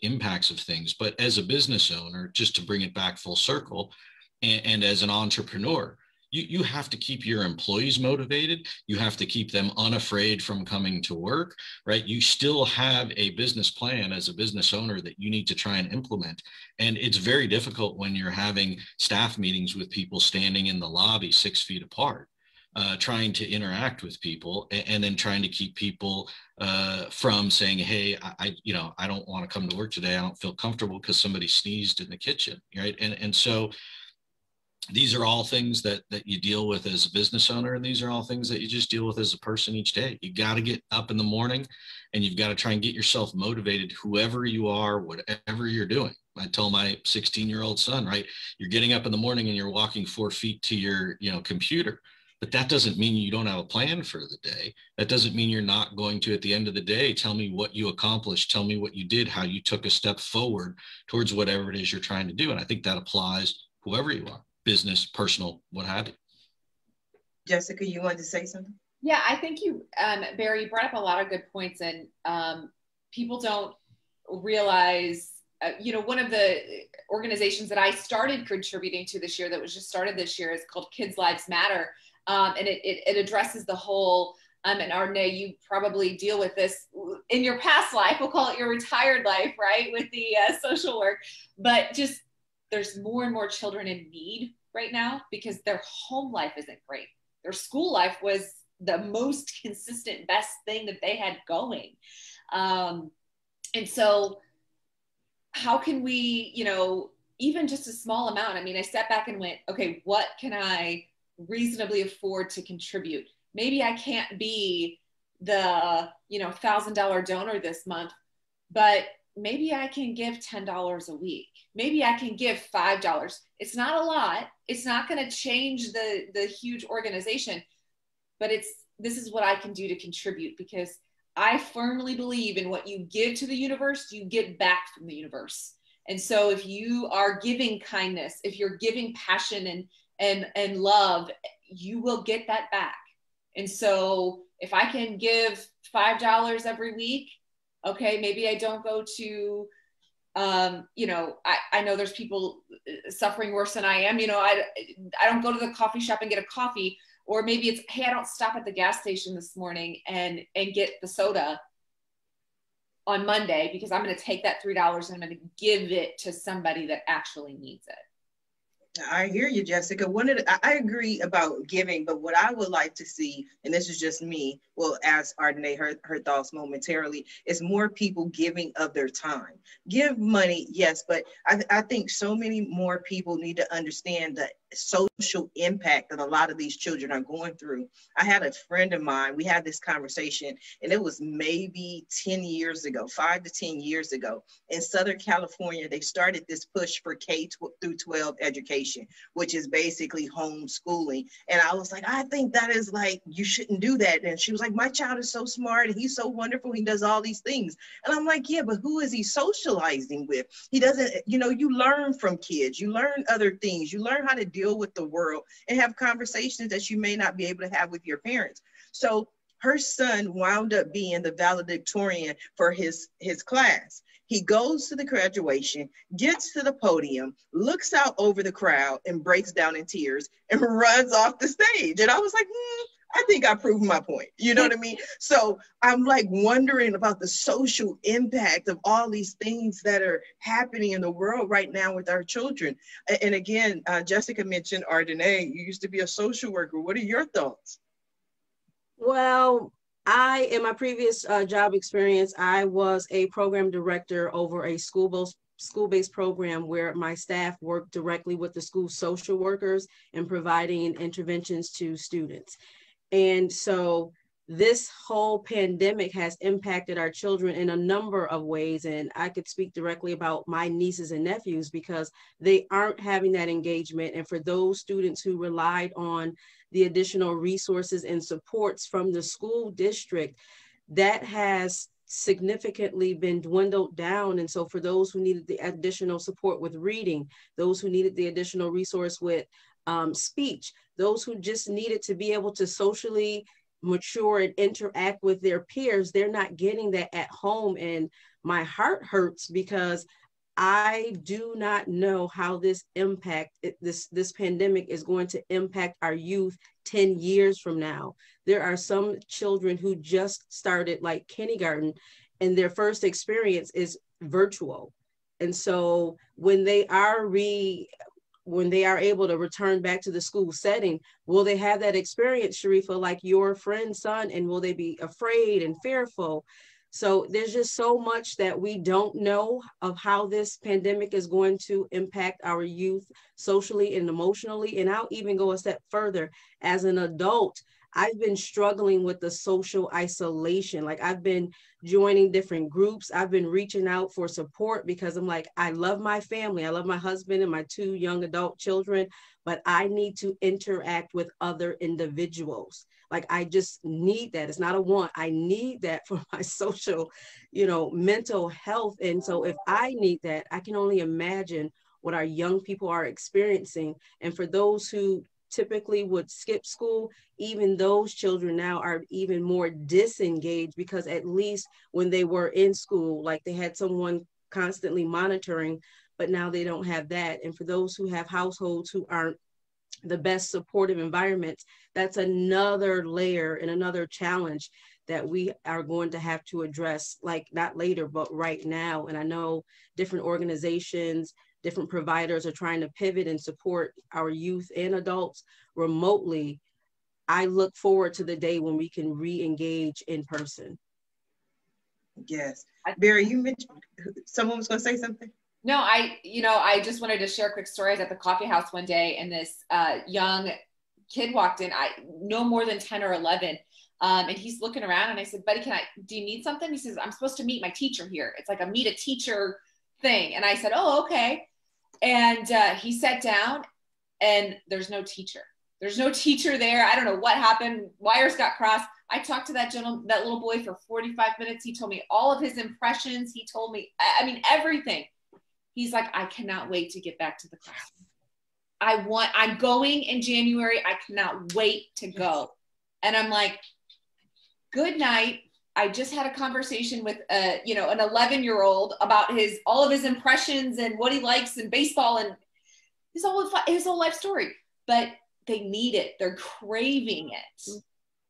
impacts of things, but as a business owner, just to bring it back full circle, and as an entrepreneur, you have to keep your employees motivated. You have to keep them unafraid from coming to work, right? You still have a business plan as a business owner that you need to try and implement. And it's very difficult when you're having staff meetings with people standing in the lobby 6 feet apart, trying to interact with people, and then trying to keep people from saying, hey, I don't want to come to work today. I don't feel comfortable because somebody sneezed in the kitchen, right? And so these are all things that you deal with as a business owner, and these are all things that you just deal with as a person each day. You got to get up in the morning, and you've got to try and get yourself motivated, whoever you are, whatever you're doing. I tell my 16-year-old son, right, you're getting up in the morning and you're walking 4 feet to your computer. But that doesn't mean you don't have a plan for the day. That doesn't mean you're not going to, at the end of the day, tell me what you accomplished, tell me what you did, how you took a step forward towards whatever it is you're trying to do. And I think that applies whoever you are, business, personal, what have you. Jessica, you wanted to say something? Yeah, I think you, Barry, brought up a lot of good points, and people don't realize, one of the organizations that I started contributing to this year, that was just started this year, is called Kids Lives Matter. And it addresses the whole, and ArDenay, you probably deal with this in your past life, we'll call it your retired life, right, with the social work, but just there's more and more children in need right now because their home life isn't great. Their school life was the most consistent, best thing that they had going. And so how can we, even just a small amount, I mean, I stepped back and went, okay, what can I reasonably afford to contribute? Maybe I can't be the, $1,000 donor this month, but maybe I can give $10 a week. Maybe I can give $5. It's not a lot. It's not going to change the huge organization, but this is what I can do to contribute, because I firmly believe in what you give to the universe, you get back from the universe. And so if you are giving kindness, if you're giving passion and love, you will get that back. And so if I can give $5 every week, okay, maybe I don't go to, I know there's people suffering worse than I am. I don't go to the coffee shop and get a coffee, or maybe it's, hey, I don't stop at the gas station this morning and get the soda on Monday, because I'm going to take that $3 and I'm going to give it to somebody that actually needs it. I hear you, Jessica. I agree about giving, but what I would like to see, and this is just me, will ask ArDenay her thoughts momentarily, is more people giving of their time. Give money, yes, but I think so many more people need to understand the social impact that a lot of these children are going through. I had a friend of mine, we had this conversation, and it was maybe 10 years ago, 5 to 10 years ago. In Southern California, they started this push for K through 12 education, which is basically homeschooling. And I was like, I think that is like, you shouldn't do that. And she was like, my child is so smart and he's so wonderful, he does all these things. And I'm like, yeah, but who is he socializing with? He doesn't, you learn from kids, you learn other things, you learn how to deal with the world and have conversations that you may not be able to have with your parents. So her son wound up being the valedictorian for his class. He goes to the graduation, gets to the podium, looks out over the crowd and breaks down in tears and runs off the stage. And I was like, I think I proved my point. You know what I mean? So I'm like wondering about the social impact of all these things that are happening in the world right now with our children. And again, Jessica mentioned ArDenay. You used to be a social worker. What are your thoughts? Well, in my previous job experience, I was a program director over a school-based program where my staff worked directly with the school social workers and providing interventions to students. And so this whole pandemic has impacted our children in a number of ways. And I could speak directly about my nieces and nephews because they aren't having that engagement. And for those students who relied on the additional resources and supports from the school district, that has significantly been dwindled down. And so for those who needed the additional support with reading, those who needed the additional resource with speech, those who just needed to be able to socially mature and interact with their peers, they're not getting that at home. And my heart hurts because I do not know how this pandemic is going to impact our youth 10 years from now. There are some children who just started like kindergarten and their first experience is virtual. And so when they are able to return back to the school setting, will they have that experience, Sharifa, like your friend's son, and will they be afraid and fearful? So there's just so much that we don't know of how this pandemic is going to impact our youth socially and emotionally. And I'll even go a step further. As an adult, I've been struggling with the social isolation. Like I've been joining different groups. I've been reaching out for support because I'm like, I love my family. I love my husband and my 2 young adult children, but I need to interact with other individuals. Like, I just need that. It's not a want. I need that for my social, mental health. And so if I need that, I can only imagine what our young people are experiencing. And for those who typically would skip school, even those children now are even more disengaged because at least when they were in school, like they had someone constantly monitoring, but now they don't have that. And for those who have households who aren't the best supportive environments, that's another layer and another challenge that we are going to have to address, like not later, but right now. And I know different organizations, different providers are trying to pivot and support our youth and adults remotely. I look forward to the day when we can re-engage in person. Yes. Barry, you mentioned someone was going to say something? No, I just wanted to share a quick story. I was at the coffee house one day and this young kid walked in, no more than 10 or 11. And he's looking around and I said, buddy, do you need something? He says, I'm supposed to meet my teacher here. It's like a meet a teacher thing. And I said, oh, okay. And he sat down and there's no teacher. There's no teacher there. I don't know what happened. Wires got crossed. I talked to that little boy for 45 minutes. He told me all of his impressions. He told me, everything. He's like, I cannot wait to get back to the classroom. I'm going in January. I cannot wait to go. And I'm like, good night. I just had a conversation with an 11-year-old about all of his impressions and what he likes in baseball and his whole life story. But they need it. They're craving it.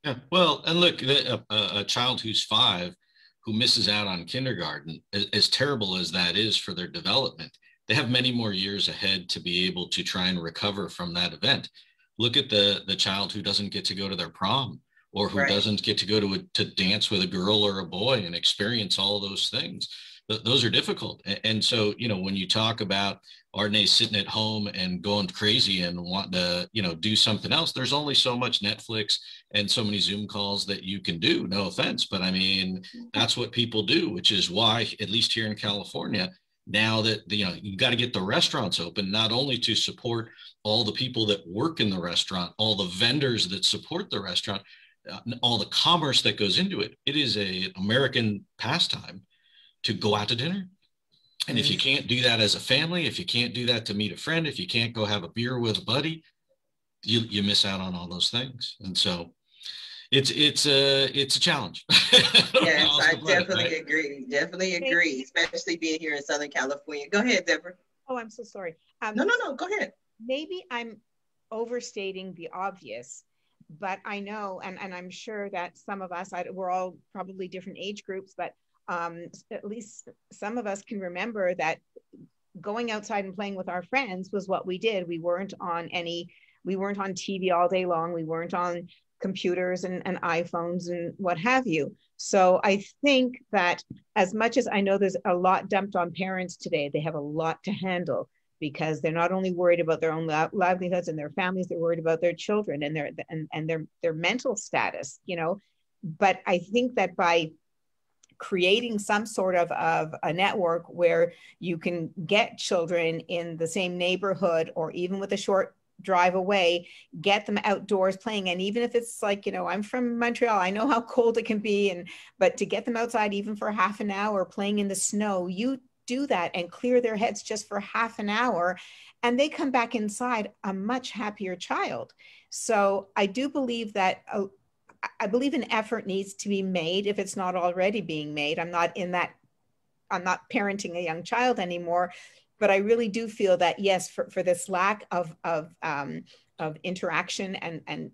Yeah. Well, and look, a child who's 5 who misses out on kindergarten, as terrible as that is for their development, they have many more years ahead to be able to try and recover from that event. Look at the child who doesn't get to go to their prom or who doesn't get to go to dance with a girl or a boy and experience all those things. Those are difficult. And so, when you talk about ArDenay sitting at home and going crazy and wanting to, do something else, there's only so much Netflix and so many Zoom calls that you can do. No offense, but that's what people do, which is why, at least here in California, now that, you got to get the restaurants open, not only to support all the people that work in the restaurant, all the vendors that support the restaurant, all the commerce that goes into it. It is an American pastime to go out to dinner. And if you can't do that as a family, if you can't do that to meet a friend, if you can't go have a beer with a buddy, you miss out on all those things. And so it's a challenge. Yes, I definitely agree. Definitely agree, especially being here in Southern California. Go ahead, Deborah. Oh, I'm so sorry. No, go ahead. Maybe I'm overstating the obvious, but I know, and I'm sure that some of us, we're all probably different age groups, but at least some of us can remember that going outside and playing with our friends was what we did. We weren't on TV all day long. We weren't on computers and iPhones and what have you. So I think that as much as I know there's a lot dumped on parents today, they have a lot to handle because they're not only worried about their own livelihoods and their families, they're worried about their children and their mental status. But I think that by creating some sort of a network where you can get children in the same neighborhood or even with a short drive away, get them outdoors playing. And even if it's like, you know, I'm from Montreal, I know how cold it can be, but to get them outside even for half an hour playing in the snow, you do that and clear their heads just for half an hour, and they come back inside a much happier child. So I do believe that I believe an effort needs to be made if it's not already being made. I'm not parenting a young child anymore, but I really do feel that, yes, for this lack of interaction and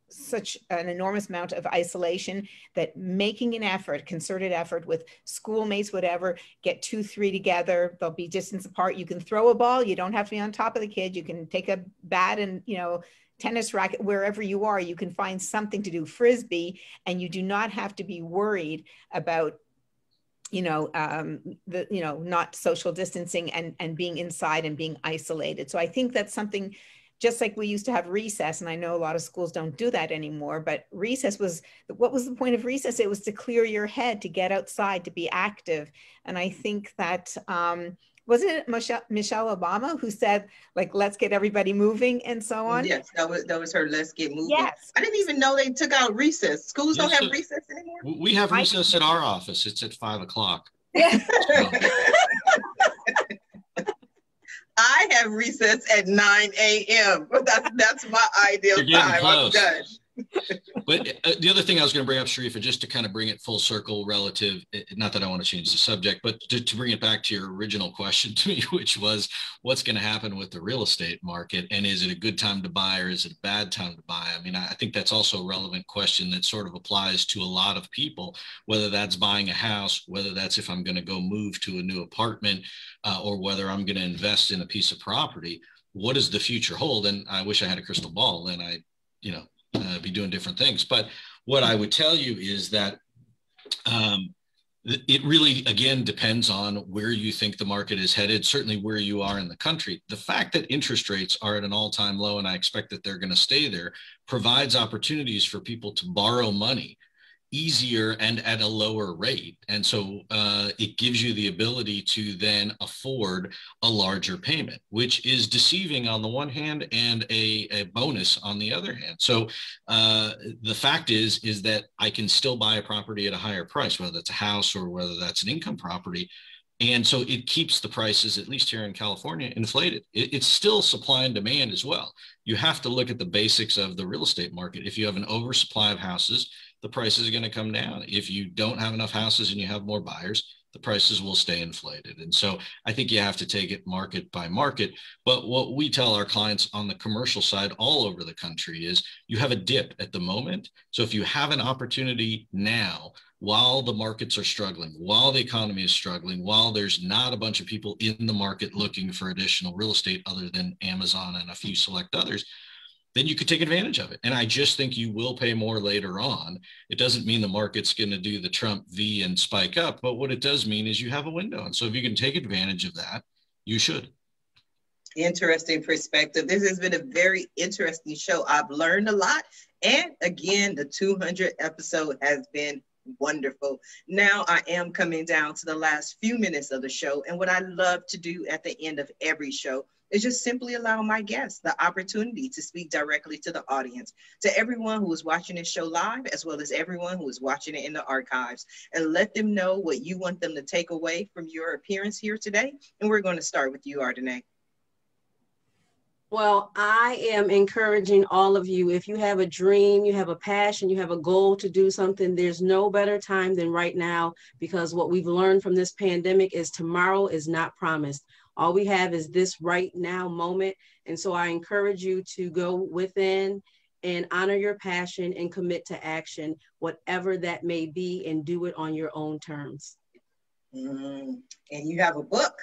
such an enormous amount of isolation, that making an effort, concerted effort with schoolmates, whatever, get 2, 3 together, they'll be distance apart. You can throw a ball, you don't have to be on top of the kid. You can take a bat and, you know, tennis racket, wherever you are, you can find something to do, frisbee, and you do not have to be worried about, you know, not social distancing and being inside and being isolated. So I think that's something, just like we used to have recess, and I know a lot of schools don't do that anymore, but recess what was the point of recess? It was to clear your head, to get outside, to be active. And I think that, wasn't it Michelle Obama who said, like, let's get everybody moving and so on? Yes, that was her let's get moving. Yes. I didn't even know they took out recess. Schools don't have recess anymore? We have recess at our office. It's at 5 o'clock. I have recess at 9 a.m. That's my ideal time. I'm done. But the other thing I was going to bring up, Sharifa, just to kind of bring it full circle relative, not that I want to change the subject, but to bring it back to your original question to me, which was what's going to happen with the real estate market, and is it a good time to buy or is it a bad time to buy? I mean, I think that's also a relevant question that sort of applies to a lot of people, whether that's buying a house, whether that's if I'm going to go move to a new apartment, or whether I'm going to invest in a piece of property. What does the future hold? And I wish I had a crystal ball, then I, be doing different things. But what I would tell you is that it really, again, depends on where you think the market is headed, certainly where you are in the country. The fact that interest rates are at an all-time low, and I expect that they're going to stay there, provides opportunities for people to borrow money easier and at a lower rate. And so it gives you the ability to then afford a larger payment, which is deceiving on the one hand and a bonus on the other hand. So the fact is that I can still buy a property at a higher price, whether it's a house or whether that's an income property. And so it keeps the prices, at least here in California, inflated. It's still supply and demand as well. You have to look at the basics of the real estate market. If you have an oversupply of houses, the prices are going to come down. If you don't have enough houses and you have more buyers, the prices will stay inflated. And so I think you have to take it market by market. But what we tell our clients on the commercial side all over the country is you have a dip at the moment. So if you have an opportunity now, while the markets are struggling, while the economy is struggling, while there's not a bunch of people in the market looking for additional real estate other than Amazon and a few select others, then you could take advantage of it. And I just think you will pay more later on. It doesn't mean the market's going to do the Trump V and spike up, but what it does mean is you have a window. And so if you can take advantage of that, you should. Interesting perspective. This has been a very interesting show. I've learned a lot. And again, the 200th episode has been wonderful. Now I am coming down to the last few minutes of the show. And what I love to do at the end of every show is just simply allow my guests the opportunity to speak directly to the audience, to everyone who is watching this show live, as well as everyone who is watching it in the archives, and let them know what you want them to take away from your appearance here today. And we're going to start with you, ArDenay. Well, I am encouraging all of you, if you have a dream, you have a passion, you have a goal to do something, there's no better time than right now, because what we've learned from this pandemic is tomorrow is not promised. All we have is this right now moment. And so I encourage you to go within and honor your passion and commit to action, whatever that may be, and do it on your own terms. And you have a book.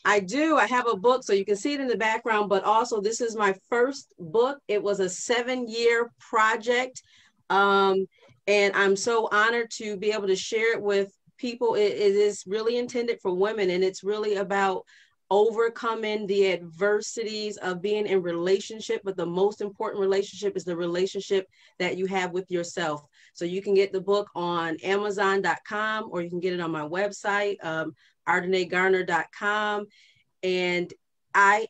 I do. I have a book, so you can see it in the background, but also this is my first book. It was a 7-year project. And I'm so honored to be able to share it with people. It is really intended for women, and it's really about overcoming the adversities of being in relationship. But the most important relationship is the relationship that you have with yourself. So you can get the book on Amazon.com, or you can get it on my website, ArDenayGarner.com. And I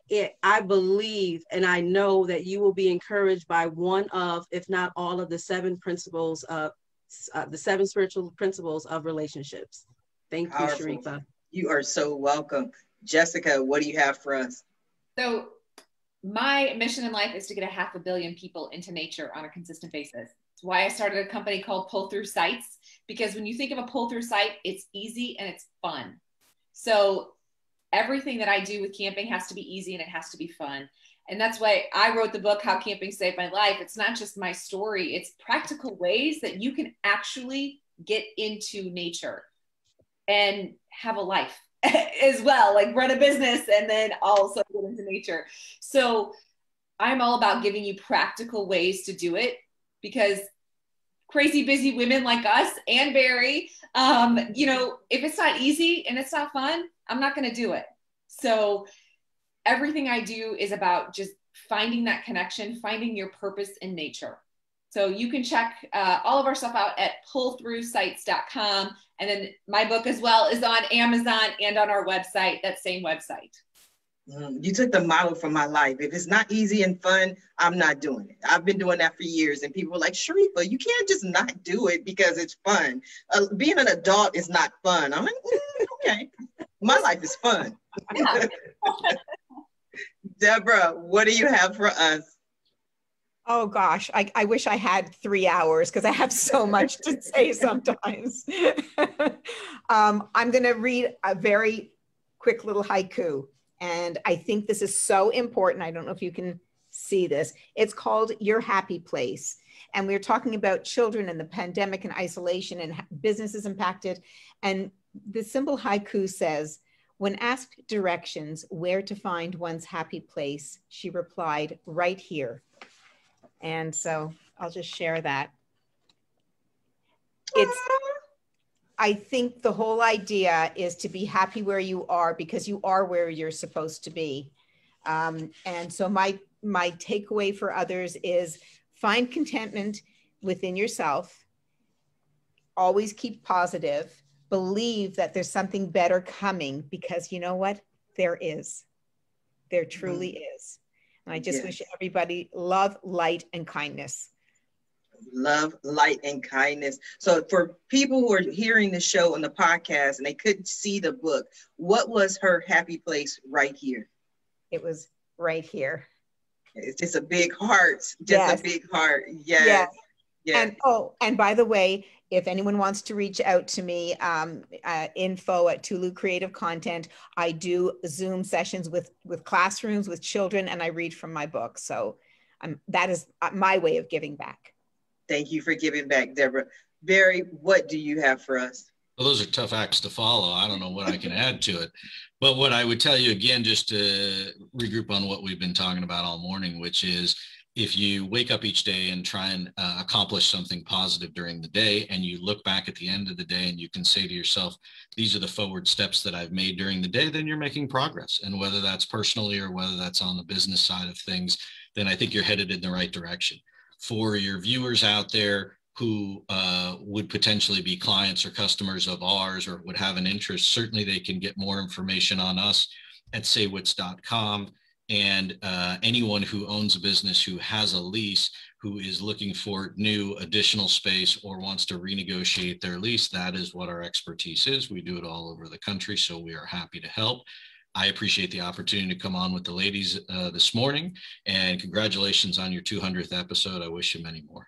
believe and I know that you will be encouraged by one of, if not all of, the 7 principles of the 7 spiritual principles of relationships. Thank you, Powerful. Sharifa. You are so welcome. Jessica, what do you have for us? So my mission in life is to get 500 million people into nature on a consistent basis. It's why I started a company called Pull Through Sites, because when you think of a pull through site, it's easy and it's fun. So everything that I do with camping has to be easy and it has to be fun. And that's why I wrote the book, How Camping Saved My Life. It's not just my story, it's practical ways that you can actually get into nature and have a life as well, like run a business and then also get into nature. So I'm all about giving you practical ways to do it, because crazy busy women like us and Barry, you know, if it's not easy and it's not fun, I'm not going to do it. So everything I do is about just finding that connection, finding your purpose in nature. So you can check all of our stuff out at pullthroughsites.com. And then my book as well is on Amazon and on our website, that same website. You took the model from my life. If it's not easy and fun, I'm not doing it. I've been doing that for years. And people are like, Sharifa, you can't just not do it because it's fun. Being an adult is not fun. I'm like, okay, my life is fun. Yeah. Deborah, what do you have for us? Oh gosh, I wish I had 3 hours because I have so much to say sometimes. I'm going to read a very quick little haiku. And I think this is so important. I don't know if you can see this. It's called Your Happy Place. And we're talking about children and the pandemic and isolation and businesses impacted. And the simple haiku says, when asked directions where to find one's happy place, she replied, right here. And so I'll just share that. I think the whole idea is to be happy where you are because you are where you're supposed to be. And so my takeaway for others is find contentment within yourself. Always keep positive. Believe that there's something better coming, because you know what? There is. There truly is. And I just wish everybody love, light, and kindness. Love, light, and kindness. So for people who are hearing the show on the podcast and they couldn't see the book, what was her happy place right here? It was right here. It's just a big heart. Just a big heart. Yes. And and by the way, if anyone wants to reach out to me, info at Tulu Creative Content. I do Zoom sessions with classrooms, with children, and I read from my book. So that is my way of giving back. Thank you for giving back, Deborah. Barry, what do you have for us? Well, those are tough acts to follow. I don't know what I can add to it. But what I would tell you again, just to regroup on what we've been talking about all morning, which is if you wake up each day and try and accomplish something positive during the day, and you look back at the end of the day and you can say to yourself, these are the forward steps that I've made during the day, then you're making progress. And whether that's personally or whether that's on the business side of things, then I think you're headed in the right direction. For your viewers out there who would potentially be clients or customers of ours or would have an interest, certainly they can get more information on us at saywits.com. And anyone who owns a business who has a lease, who is looking for new additional space or wants to renegotiate their lease, that is what our expertise is. We do it all over the country, so we are happy to help. I appreciate the opportunity to come on with the ladies this morning, and congratulations on your 200th episode. I wish you many more.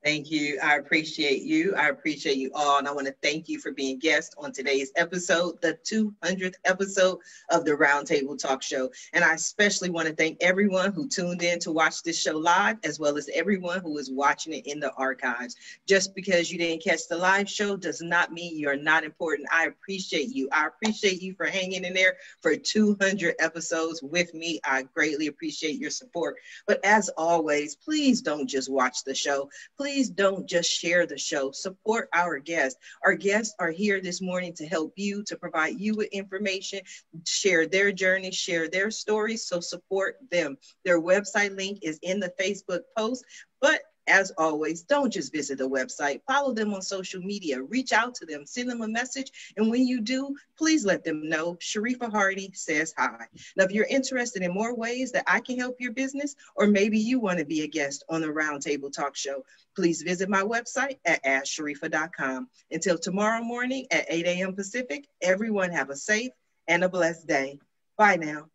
Thank you. I appreciate you. I appreciate you all. And I want to thank you for being guests on today's episode, the 200th episode of the Roundtable Talk Show. And I especially want to thank everyone who tuned in to watch this show live, as well as everyone who is watching it in the archives. Just because you didn't catch the live show does not mean you're not important. I appreciate you. I appreciate you for hanging in there for 200 episodes with me. I greatly appreciate your support. But as always, please don't just watch the show. Please don't just share the show. Support our guests. Our guests are here this morning to help you, to provide you with information, share their journey, share their stories. So support them. Their website link is in the Facebook post. But as always, don't just visit the website. Follow them on social media. Reach out to them. Send them a message. And when you do, please let them know Sharifa Hardy says hi. Now, if you're interested in more ways that I can help your business, or maybe you want to be a guest on the Roundtable Talk Show, please visit my website at asksharifa.com. Until tomorrow morning at 8 a.m. Pacific, everyone have a safe and a blessed day. Bye now.